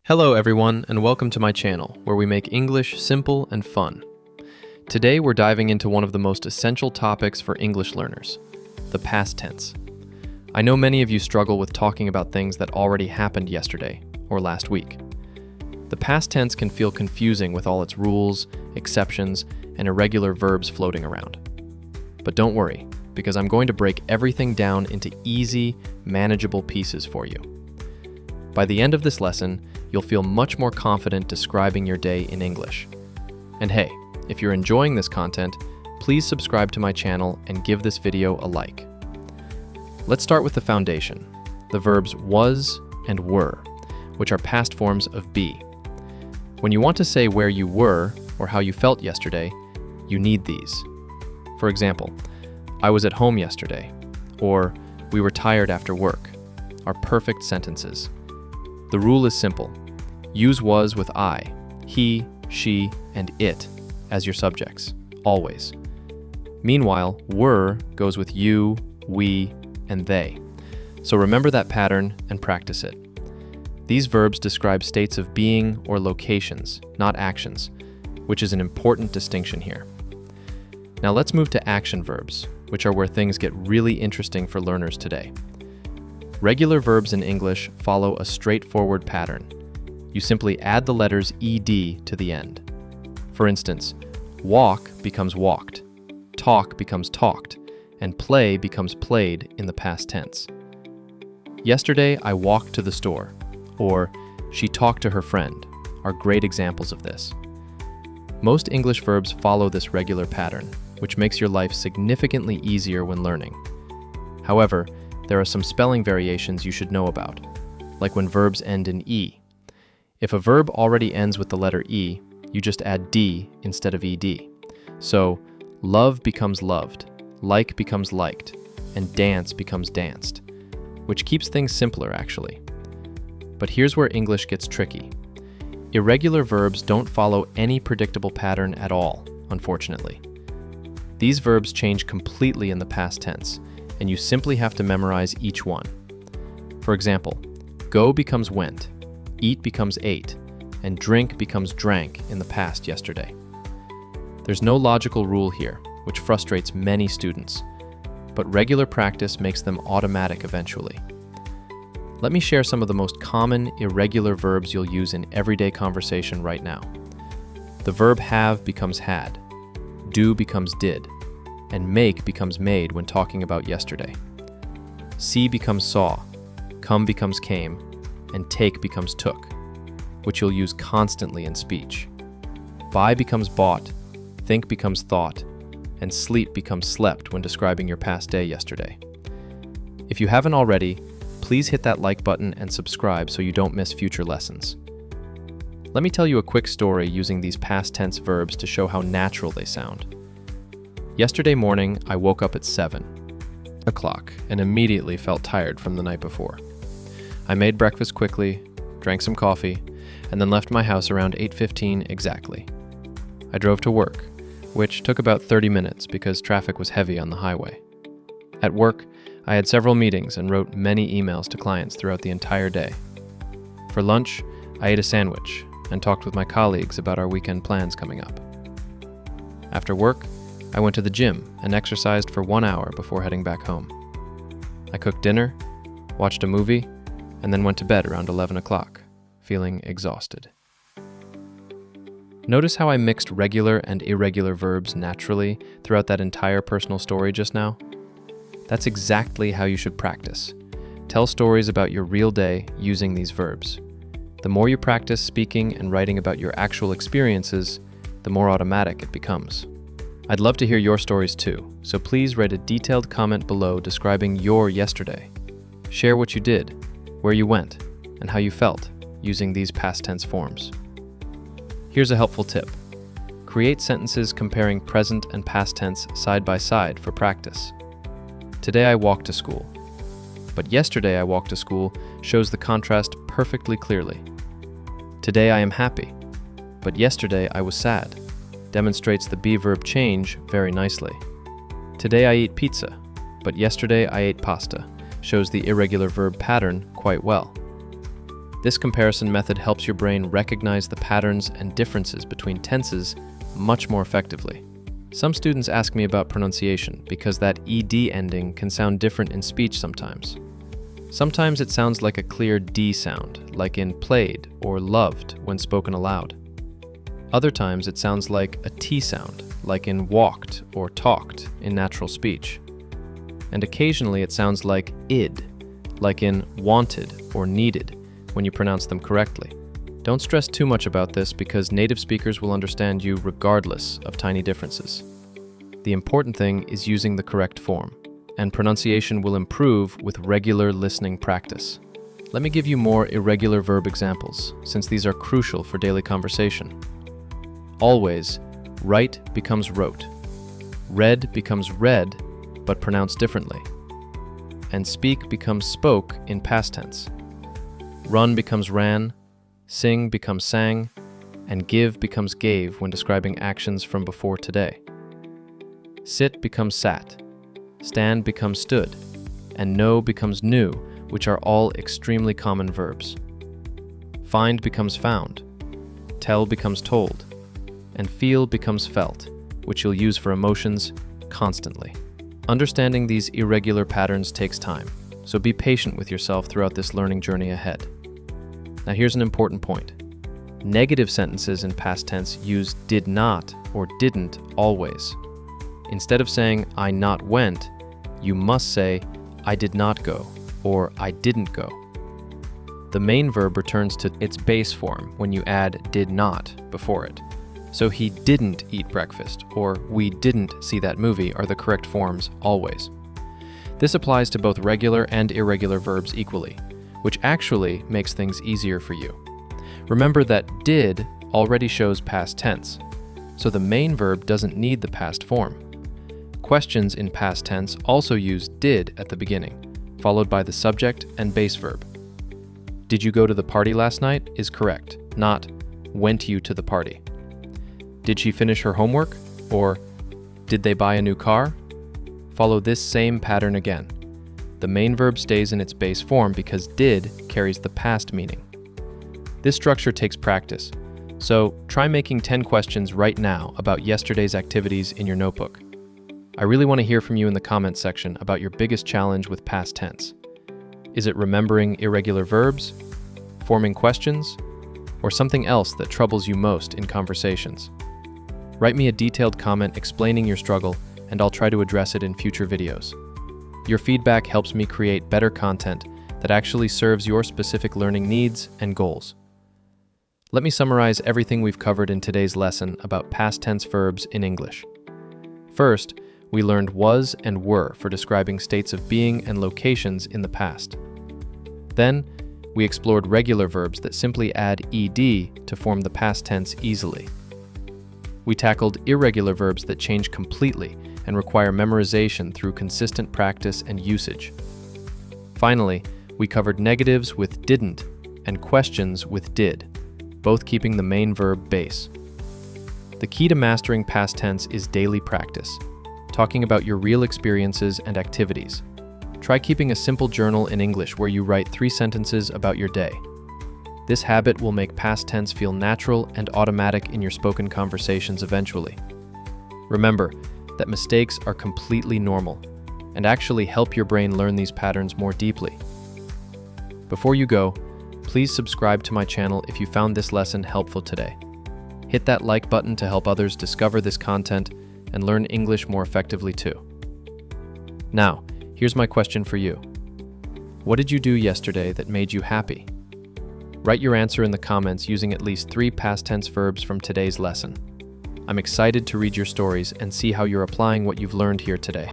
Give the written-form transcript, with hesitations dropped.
Hello everyone, and welcome to my channel, where we make English simple and fun. Today we're diving into one of the most essential topics for English learners, the past tense. I know many of you struggle with talking about things that already happened yesterday or last week. The past tense can feel confusing with all its rules, exceptions, and irregular verbs floating around. But don't worry, because I'm going to break everything down into easy, manageable pieces for you. By the end of this lesson, you'll feel much more confident describing your day in English. And hey, if you're enjoying this content, please subscribe to my channel and give this video a like. Let's start with the foundation, the verbs was and were, which are past forms of be. When you want to say where you were or how you felt yesterday, you need these. For example, I was at home yesterday, or we were tired after work, are perfect sentences. The rule is simple. Use was with I, he, she, and it as your subjects, always. Meanwhile, were goes with you, we, and they. So remember that pattern and practice it. These verbs describe states of being or locations, not actions, which is an important distinction here. Now let's move to action verbs, which are where things get really interesting for learners today. Regular verbs in English follow a straightforward pattern. You simply add the letters ed to the end. For instance, walk becomes walked, talk becomes talked, and play becomes played in the past tense. Yesterday, I walked to the store, or she talked to her friend, are great examples of this. Most English verbs follow this regular pattern, which makes your life significantly easier when learning. However, there are some spelling variations you should know about, like when verbs end in E. If a verb already ends with the letter E, you just add D instead of ED. So, love becomes loved, like becomes liked, and dance becomes danced, which keeps things simpler actually. But here's where English gets tricky. Irregular verbs don't follow any predictable pattern at all, unfortunately. These verbs change completely in the past tense, and you simply have to memorize each one. For example, go becomes went, eat becomes ate, and drink becomes drank in the past yesterday. There's no logical rule here, which frustrates many students, but regular practice makes them automatic eventually. Let me share some of the most common irregular verbs you'll use in everyday conversation right now. The verb have becomes had, do becomes did, and make becomes made when talking about yesterday. See becomes saw, come becomes came, and take becomes took, which you'll use constantly in speech. Buy becomes bought, think becomes thought, and sleep becomes slept when describing your past day yesterday. If you haven't already, please hit that like button and subscribe so you don't miss future lessons. Let me tell you a quick story using these past tense verbs to show how natural they sound. Yesterday morning, I woke up at 7 o'clock and immediately felt tired from the night before. I made breakfast quickly, drank some coffee, and then left my house around 8:15 exactly. I drove to work, which took about 30 minutes because traffic was heavy on the highway. At work, I had several meetings and wrote many emails to clients throughout the entire day. For lunch, I ate a sandwich and talked with my colleagues about our weekend plans coming up. After work, I went to the gym and exercised for 1 hour before heading back home. I cooked dinner, watched a movie, and then went to bed around 11 o'clock, feeling exhausted. Notice how I mixed regular and irregular verbs naturally throughout that entire personal story just now? That's exactly how you should practice. Tell stories about your real day using these verbs. The more you practice speaking and writing about your actual experiences, the more automatic it becomes. I'd love to hear your stories too, so please write a detailed comment below describing your yesterday. Share what you did, where you went, and how you felt using these past tense forms. Here's a helpful tip. Create sentences comparing present and past tense side by side for practice. Today I walked to school, but yesterday I walked to school shows the contrast perfectly clearly. Today I am happy, but yesterday I was sad, demonstrates the be verb change very nicely. Today I eat pizza, but yesterday I ate pasta, shows the irregular verb pattern quite well. This comparison method helps your brain recognize the patterns and differences between tenses much more effectively. Some students ask me about pronunciation because that ed ending can sound different in speech sometimes. Sometimes it sounds like a clear D sound, like in played or loved when spoken aloud. Other times it sounds like a T sound, like in walked or talked in natural speech. And occasionally it sounds like id, like in wanted or needed when you pronounce them correctly. Don't stress too much about this because native speakers will understand you regardless of tiny differences. The important thing is using the correct form, and pronunciation will improve with regular listening practice. Let me give you more irregular verb examples, since these are crucial for daily conversation. Always, write becomes wrote. Read becomes read, but pronounced differently. And speak becomes spoke in past tense. Run becomes ran, sing becomes sang, and give becomes gave when describing actions from before today. Sit becomes sat, stand becomes stood, and know becomes knew, which are all extremely common verbs. Find becomes found, tell becomes told, and feel becomes felt, which you'll use for emotions constantly. Understanding these irregular patterns takes time, so be patient with yourself throughout this learning journey ahead. Now here's an important point. Negative sentences in past tense use did not or didn't always. Instead of saying I not went, you must say I did not go or I didn't go. The main verb returns to its base form when you add did not before it. So he didn't eat breakfast or we didn't see that movie are the correct forms always. This applies to both regular and irregular verbs equally, which actually makes things easier for you. Remember that did already shows past tense, so the main verb doesn't need the past form. Questions in past tense also use did at the beginning, followed by the subject and base verb. Did you go to the party last night is correct, not went you to the party. Did she finish her homework? Or did they buy a new car? Follow this same pattern again. The main verb stays in its base form because did carries the past meaning. This structure takes practice, so try making 10 questions right now about yesterday's activities in your notebook. I really want to hear from you in the comments section about your biggest challenge with past tense. Is it remembering irregular verbs, forming questions, or something else that troubles you most in conversations? Write me a detailed comment explaining your struggle, and I'll try to address it in future videos. Your feedback helps me create better content that actually serves your specific learning needs and goals. Let me summarize everything we've covered in today's lesson about past tense verbs in English. First, we learned was and were for describing states of being and locations in the past. Then, we explored regular verbs that simply add ed to form the past tense easily. We tackled irregular verbs that change completely and require memorization through consistent practice and usage. Finally, we covered negatives with didn't and questions with did, both keeping the main verb base. The key to mastering past tense is daily practice, talking about your real experiences and activities. Try keeping a simple journal in English where you write 3 sentences about your day. This habit will make past tense feel natural and automatic in your spoken conversations eventually. Remember that mistakes are completely normal and actually help your brain learn these patterns more deeply. Before you go, please subscribe to my channel if you found this lesson helpful today. Hit that like button to help others discover this content and learn English more effectively too. Now, here's my question for you. What did you do yesterday that made you happy? Write your answer in the comments using at least 3 past tense verbs from today's lesson. I'm excited to read your stories and see how you're applying what you've learned here today.